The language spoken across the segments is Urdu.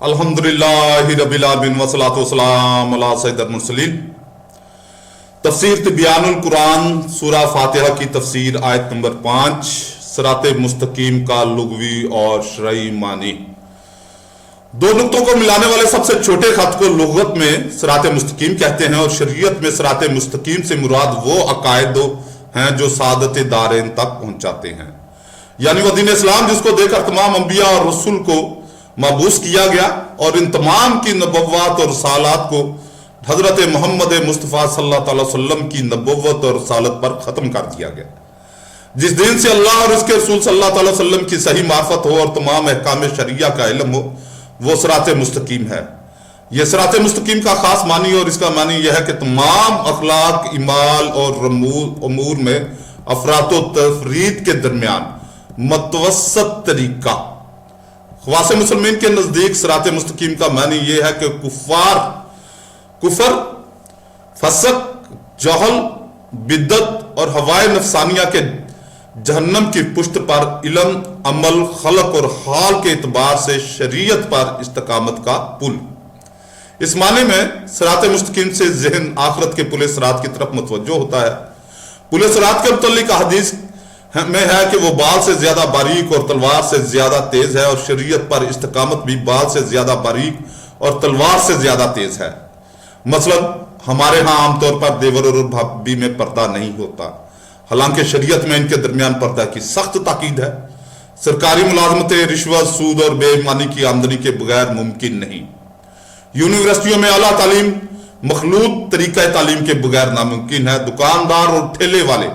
الحمدللہ رب العالمین والصلاۃ والسلام علی سید المرسلین۔ تفسیر تبیان القرآن سورہ فاتحہ کی تفسیر آیت نمبر 5، صراط مستقیم کا لغوی اور شرعی معنی۔ دو نقطوں کو ملانے والے سب سے چھوٹے خط کو لغت میں صراط مستقیم کہتے ہیں، اور شریعت میں صراط مستقیم سے مراد وہ عقائد ہیں جو سعادت دارین تک پہنچاتے ہیں، یعنی وہ دین اسلام جس کو دے کر تمام انبیاء اور رسول کو مبعوث کیا گیا، اور ان تمام کی نبوات اور رسالات کو حضرت محمد مصطفیٰ صلی اللہ علیہ وسلم کی نبوت اور رسالت پر ختم کر دیا گیا۔ جس دین سے اللہ اور اس کے رسول صلی اللہ علیہ وسلم کی صحیح معرفت ہو اور تمام احکام شریعہ کا علم ہو، وہ صراط مستقیم ہے۔ یہ صراط مستقیم کا خاص معنی اور اس کا معنی یہ ہے کہ تمام اخلاق، اعمال اور امور میں افراط و تفرید کے درمیان متوسط طریقہ۔ خواص مسلمین کے نزدیک صراط مستقیم کا معنی یہ ہے کہ کفر، فسق، جہل، بدعت اور ہوائے نفسانیہ کے جہنم کی پشت پر علم، عمل، خلق اور حال کے اعتبار سے شریعت پر استقامت کا پل۔ اس معنی میں صراط مستقیم سے ذہن آخرت کے پل صراط کی طرف متوجہ ہوتا ہے۔ پل صراط کے متعلق حدیث میں ہے کہ وہ بال سے زیادہ باریک اور تلوار سے زیادہ تیز ہے، اور شریعت پر استقامت بھی بال سے زیادہ باریک اور تلوار سے زیادہ تیز ہے۔ مثلا ہمارے ہاں عام طور پر دیور اور بھابی میں پردہ نہیں ہوتا، حالانکہ شریعت میں ان کے درمیان پردہ کی سخت تاکید ہے۔ سرکاری ملازمتیں، رشوت، سود اور بے ایمانی کی آمدنی کے بغیر ممکن نہیں۔ یونیورسٹیوں میں اعلیٰ تعلیم مخلوط طریقہ تعلیم کے بغیر ناممکن ہے۔ دکاندار اور ٹھیلے والے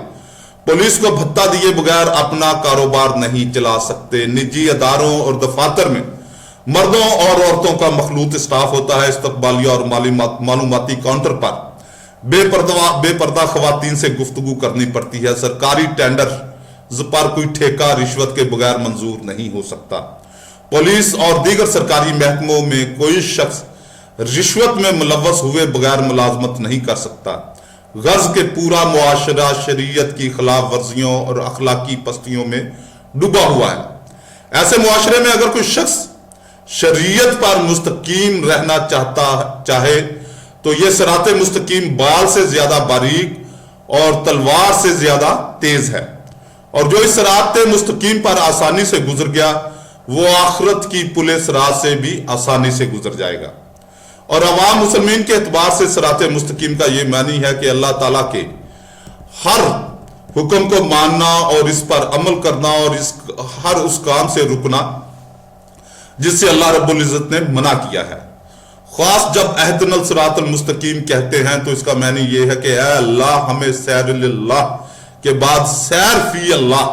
پولیس کو بھتہ دیے بغیر اپنا کاروبار نہیں چلا سکتے۔ نجی اداروں اور دفاتر میں مردوں اور عورتوں کا مخلوط اسٹاف ہوتا ہے۔ استقبالیہ اور معلوماتی کاؤنٹر پر بے پردہ خواتین سے گفتگو کرنی پڑتی ہے۔ سرکاری ٹینڈر پر کوئی ٹھیکہ رشوت کے بغیر منظور نہیں ہو سکتا۔ پولیس اور دیگر سرکاری محکموں میں کوئی شخص رشوت میں ملوث ہوئے بغیر ملازمت نہیں کر سکتا۔ غرض کے پورا معاشرہ شریعت کی خلاف ورزیوں اور اخلاقی پستیوں میں ڈوبا ہوا ہے۔ ایسے معاشرے میں اگر کوئی شخص شریعت پر مستقیم رہنا چاہے تو یہ صراط مستقیم بال سے زیادہ باریک اور تلوار سے زیادہ تیز ہے، اور جو اس صراط مستقیم پر آسانی سے گزر گیا وہ آخرت کی پل صراط سے بھی آسانی سے گزر جائے گا۔ اور عوام مسلمین کے اعتبار سے صراط مستقیم کا یہ معنی ہے کہ اللہ تعالیٰ کے ہر حکم کو ماننا اور اس پر عمل کرنا، اور ہر اس کام سے رکنا جس سے اللہ رب العزت نے منع کیا ہے۔ خاص جب اہدنا الصراط المستقیم کہتے ہیں تو اس کا معنی یہ ہے کہ اے اللہ ہمیں سیر اللہ کے بعد سیر فی اللہ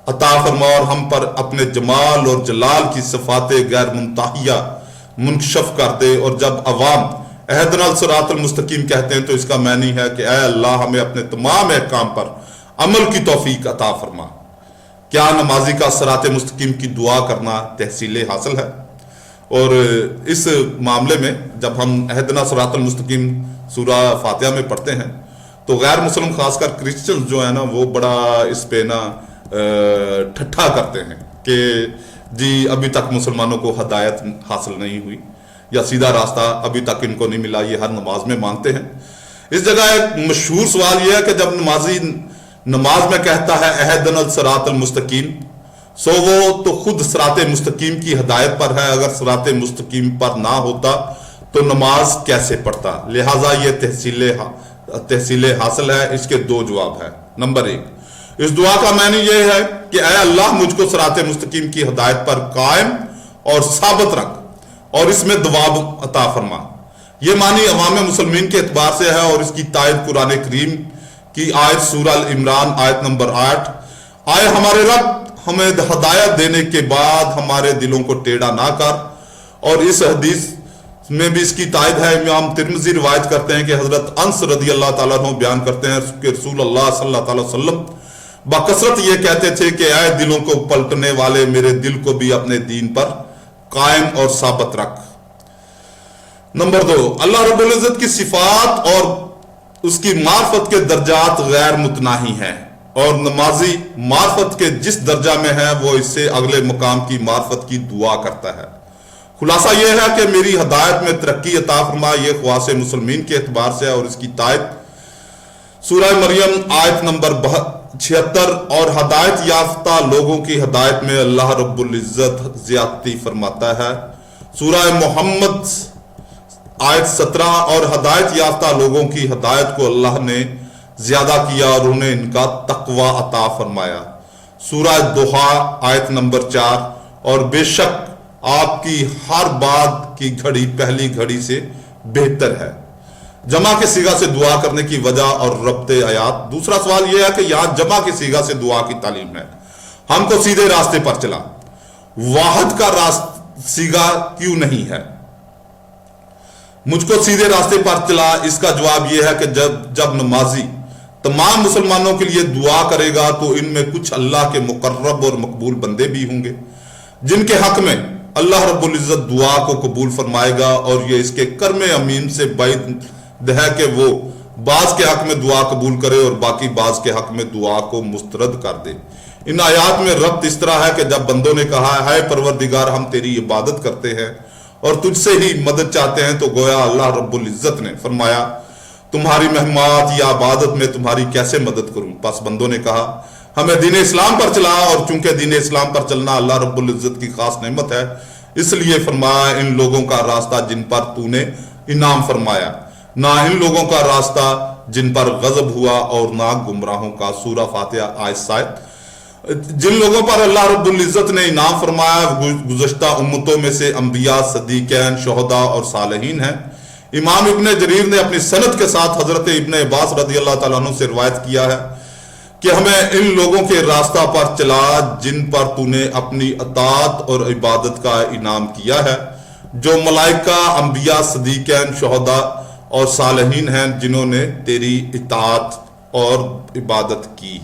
عطا فرما، اور ہم پر اپنے جمال اور جلال کی صفات غیر منتہیہ منکشف کر دے۔ اور جب عوام اہدنا الصراط المستقیم کہتے ہیں تو اس کا معنی ہے کہ اے اللہ ہمیں اپنے تمام احکام پر عمل کی توفیق عطا فرما۔ کیا نمازی کا صراط مستقیم کی دعا کرنا تحصیل حاصل ہے؟ اور اس معاملے میں جب ہم اہدنا الصراط المستقیم سورہ فاتحہ میں پڑھتے ہیں تو غیر مسلم خاص کر کرسچن جو ہے نا وہ بڑا اس پہ نا ٹھٹھا کرتے ہیں کہ جی ابھی تک مسلمانوں کو ہدایت حاصل نہیں ہوئی، یا سیدھا راستہ ابھی تک ان کو نہیں ملا، یہ ہر نماز میں مانگتے ہیں۔ اس جگہ ایک مشہور سوال یہ ہے کہ جب نمازی نماز میں کہتا ہے اہدنا الصراط المستقیم، سو وہ تو خود صراط مستقیم کی ہدایت پر ہے۔ اگر صراط مستقیم پر نہ ہوتا تو نماز کیسے پڑھتا؟ لہٰذا یہ تحصیل حاصل ہے۔ اس کے دو جواب ہیں۔ نمبر 1، اس دعا کا معنی یہ ہے کہ اے اللہ مجھ کو صراط مستقیم کی ہدایت پر قائم اور ثابت رکھ اور اس میں دوام عطا فرما۔ یہ معنی عوام مسلمین کے اعتبار سے ہے، اور اس کی تائید قرآن کریم کی آیت سورہ العمران آیت نمبر 8، آئے ہمارے رب ہمیں ہدایت دینے کے بعد ہمارے دلوں کو ٹیڑھا نہ کر۔ اور اس حدیث میں بھی اس کی تائید ہے۔ امام ترمذی روایت کرتے ہیں کہ حضرت انس رضی اللہ تعالیٰ عنہ بیان کرتے ہیں کہ رسول اللہ صلی اللہ علیہ وسلم بکثرت یہ کہتے تھے کہ اے دلوں کو پلٹنے والے میرے دل کو بھی اپنے دین پر قائم اور ثابت رکھ۔ نمبر 2، اللہ رب العزت کی صفات اور اس کی معرفت کے درجات غیر متناہی ہیں، اور نمازی معرفت کے جس درجہ میں ہے وہ اس سے اگلے مقام کی معرفت کی دعا کرتا ہے۔ خلاصہ یہ ہے کہ میری ہدایت میں ترقی عطا فرما، یہ خواص مسلمین کے اعتبار سے ہے، اور اس کی تائید سورہ مریم آیت نمبر 76 اور ہدایت یافتہ لوگوں کی ہدایت میں اللہ رب العزت زیادتی فرماتا ہے۔ سورہ محمد آیت 17 اور ہدایت یافتہ لوگوں کی ہدایت کو اللہ نے زیادہ کیا اور انہیں ان کا تقوی عطا فرمایا۔ سورہ دوحہ آیت نمبر 4 اور بے شک آپ کی ہر بات کی گھڑی پہلی گھڑی سے بہتر ہے۔ جمع کے صیغہ سے دعا کرنے کی وجہ اور ربط آیات۔ دوسرا سوال یہ ہے کہ یہاں جمع کے صیغہ سے دعا کی تعلیم ہے، ہم کو سیدھے راستے پر چلا، واحد کا صیغہ کیوں نہیں ہے؟ مجھ کو سیدھے راستے پر چلا، اس کا جواب یہ ہے کہ جب نمازی تمام مسلمانوں کے لیے دعا کرے گا تو ان میں کچھ اللہ کے مقرب اور مقبول بندے بھی ہوں گے جن کے حق میں اللہ رب العزت دعا کو قبول فرمائے گا، اور یہ اس کے کرم امین سے بعید ہے کہ وہ بعض کے حق میں دعا قبول کرے اور باقی بعض کے حق میں دعا کو مسترد کر دے۔ ان آیات میں ربط اس طرح ہے کہ جب بندوں نے کہا ہے پروردگار ہم تیری عبادت کرتے ہیں اور تجھ سے ہی مدد چاہتے ہیں، تو گویا اللہ رب العزت نے فرمایا تمہاری مہمات یا عبادت میں تمہاری کیسے مدد کروں؟ پس بندوں نے کہا ہمیں دین اسلام پر چلا، اور چونکہ دین اسلام پر چلنا اللہ رب العزت کی خاص نعمت ہے، اس لیے فرمایا ان لوگوں کا راستہ جن پر تو نے انعام فرمایا، نہ ان لوگوں کا راستہ جن پر غضب ہوا، اور نہ گمراہوں کا۔ سورہ فاتحہ آیت 7۔ جن لوگوں پر اللہ رب العزت نے انعام فرمایا گزشتہ امتوں میں سے انبیاء، صدیقین، شہداء اور صالحین ہیں۔ امام ابن جریر نے اپنی سند کے ساتھ حضرت ابن عباس رضی اللہ تعالیٰ عنہ سے روایت کیا ہے کہ ہمیں ان لوگوں کے راستہ پر چلا جن پر تو نے اپنی اطاعت اور عبادت کا انعام کیا ہے، جو ملائکہ، انبیاء، صدیقین، شہداء اور صالحین ہیں جنہوں نے تیری اطاعت اور عبادت کی۔